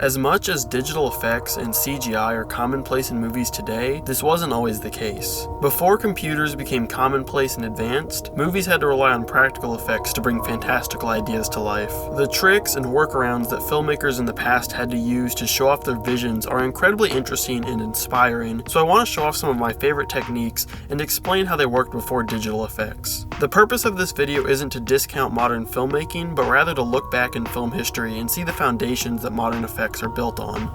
As much as digital effects and CGI are commonplace in movies today, this wasn't always the case. Before computers became commonplace and advanced, movies had to rely on practical effects to bring fantastical ideas to life. The tricks and workarounds that filmmakers in the past had to use to show off their visions are incredibly interesting and inspiring, so I want to show off some of my favorite techniques and explain how they worked before digital effects. The purpose of this video isn't to discount modern filmmaking, but rather to look back in film history and see the foundations that modern effects are built on.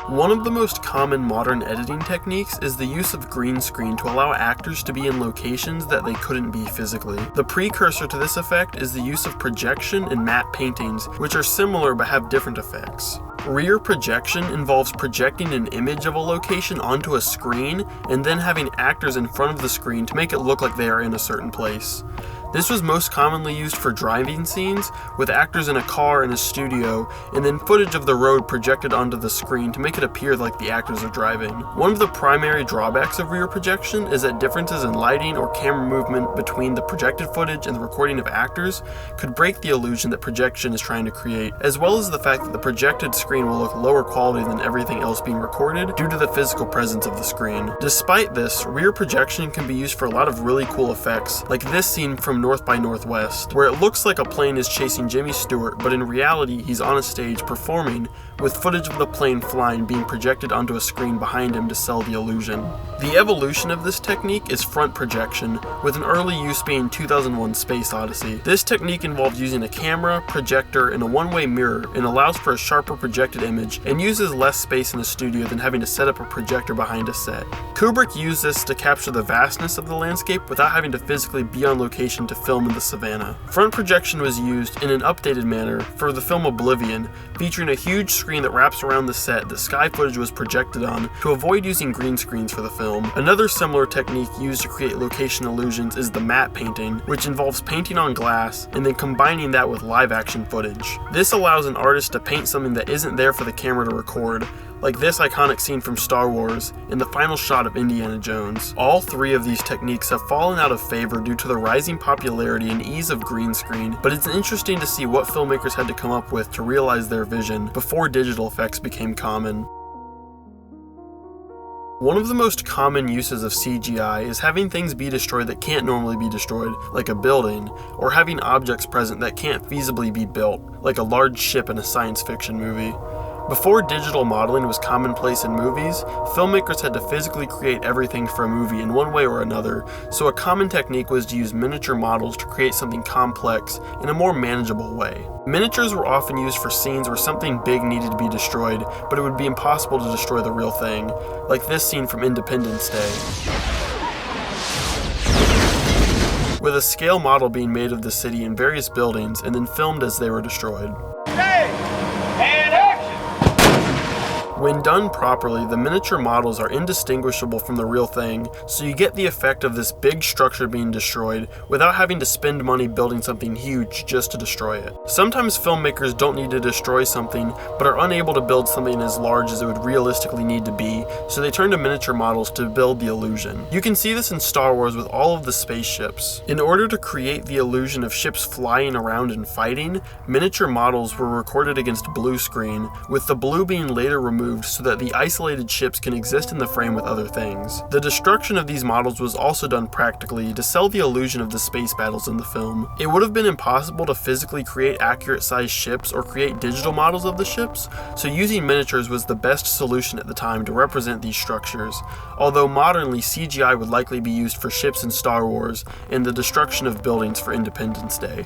One of the most common modern editing techniques is the use of green screen to allow actors to be in locations that they couldn't be physically. The precursor to this effect is the use of projection and matte paintings, which are similar but have different effects. Rear projection involves projecting an image of a location onto a screen and then having actors in front of the screen to make it look like they are in a certain place. This was most commonly used for driving scenes, with actors in a car in a studio, and then footage of the road projected onto the screen to make it appear like the actors are driving. One of the primary drawbacks of rear projection is that differences in lighting or camera movement between the projected footage and the recording of actors could break the illusion that projection is trying to create, as well as the fact that the projected screen will look lower quality than everything else being recorded due to the physical presence of the screen. Despite this, rear projection can be used for a lot of really cool effects, like this scene from North by Northwest, where it looks like a plane is chasing Jimmy Stewart, but in reality he's on a stage performing, with footage of the plane flying being projected onto a screen behind him to sell the illusion. The evolution of this technique is front projection, with an early use being 2001 Space Odyssey. This technique involves using a camera, projector, and a one-way mirror, and allows for a sharper projected image, and uses less space in a studio than having to set up a projector behind a set. Kubrick used this to capture the vastness of the landscape without having to physically be on location to film in the savannah. Front projection was used in an updated manner for the film Oblivion, featuring a huge screen that wraps around the set that sky footage was projected on to avoid using green screens for the film. Another similar technique used to create location illusions is the matte painting, which involves painting on glass and then combining that with live action footage. This allows an artist to paint something that isn't there for the camera to record, like this iconic scene from Star Wars in the final shot of Indiana Jones. All three of these techniques have fallen out of favor due to the rising popularity and ease of green screen, but it's interesting to see what filmmakers had to come up with to realize their vision before digital effects became common. One of the most common uses of CGI is having things be destroyed that can't normally be destroyed, like a building, or having objects present that can't feasibly be built, like a large ship in a science fiction movie. Before digital modeling was commonplace in movies, filmmakers had to physically create everything for a movie in one way or another, so a common technique was to use miniature models to create something complex in a more manageable way. Miniatures were often used for scenes where something big needed to be destroyed, but it would be impossible to destroy the real thing, like this scene from Independence Day, with a scale model being made of the city and various buildings and then filmed as they were destroyed. When done properly, the miniature models are indistinguishable from the real thing, so you get the effect of this big structure being destroyed without having to spend money building something huge just to destroy it. Sometimes filmmakers don't need to destroy something, but are unable to build something as large as it would realistically need to be, so they turn to miniature models to build the illusion. You can see this in Star Wars with all of the spaceships. In order to create the illusion of ships flying around and fighting, miniature models were recorded against blue screen, with the blue being later removed so that the isolated ships can exist in the frame with other things. The destruction of these models was also done practically to sell the illusion of the space battles in the film. It would have been impossible to physically create accurate sized ships or create digital models of the ships, so using miniatures was the best solution at the time to represent these structures, although modernly CGI would likely be used for ships in Star Wars and the destruction of buildings for Independence Day.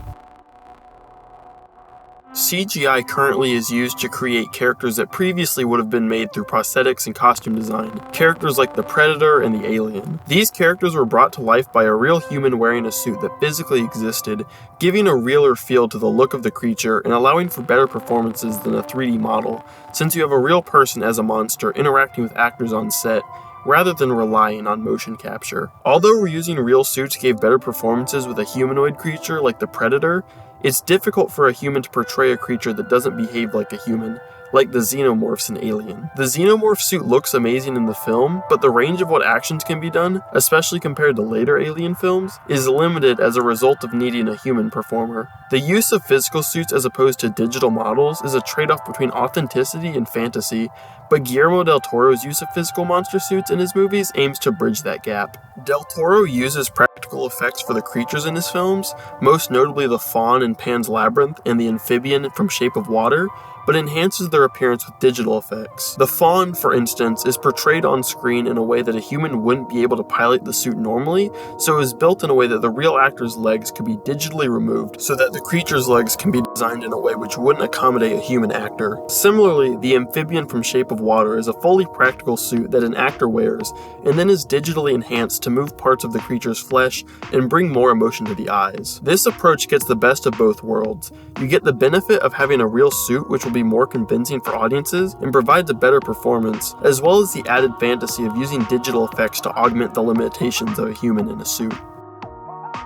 CGI currently is used to create characters that previously would have been made through prosthetics and costume design, characters like the Predator and the Alien. These characters were brought to life by a real human wearing a suit that physically existed, giving a realer feel to the look of the creature and allowing for better performances than a 3D model, since you have a real person as a monster interacting with actors on set, rather than relying on motion capture. Although reusing real suits gave better performances with a humanoid creature like the Predator, it's difficult for a human to portray a creature that doesn't behave like a human, like the xenomorphs in Alien. The xenomorph suit looks amazing in the film, but the range of what actions can be done, especially compared to later Alien films, is limited as a result of needing a human performer. The use of physical suits as opposed to digital models is a trade-off between authenticity and fantasy, but Guillermo del Toro's use of physical monster suits in his movies aims to bridge that gap. Del Toro uses practical effects for the creatures in his films, most notably the fawn in Pan's Labyrinth and the amphibian from Shape of Water, but enhances their appearance with digital effects. The fawn, for instance, is portrayed on screen in a way that a human wouldn't be able to pilot the suit normally, so it is built in a way that the real actor's legs could be digitally removed so that the creature's legs can be designed in a way which wouldn't accommodate a human actor. Similarly, the amphibian from Shape of Water is a fully practical suit that an actor wears, and then is digitally enhanced to move parts of the creature's flesh and bring more emotion to the eyes. This approach gets the best of both worlds. You get the benefit of having a real suit which will be more convincing for audiences and provides a better performance, as well as the added fantasy of using digital effects to augment the limitations of a human in a suit.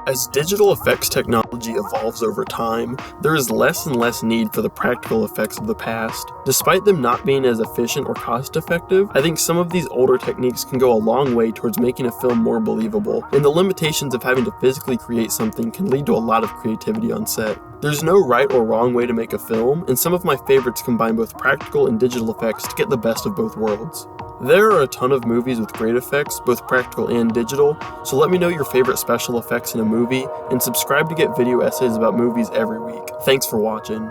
As digital effects technology evolves over time, there is less and less need for the practical effects of the past. Despite them not being as efficient or cost-effective, I think some of these older techniques can go a long way towards making a film more believable, and the limitations of having to physically create something can lead to a lot of creativity on set. There's no right or wrong way to make a film, and some of my favorites combine both practical and digital effects to get the best of both worlds. There are a ton of movies with great effects, both practical and digital, so let me know your favorite special effects in a movie, and subscribe to get video essays about movies every week. Thanks for watching.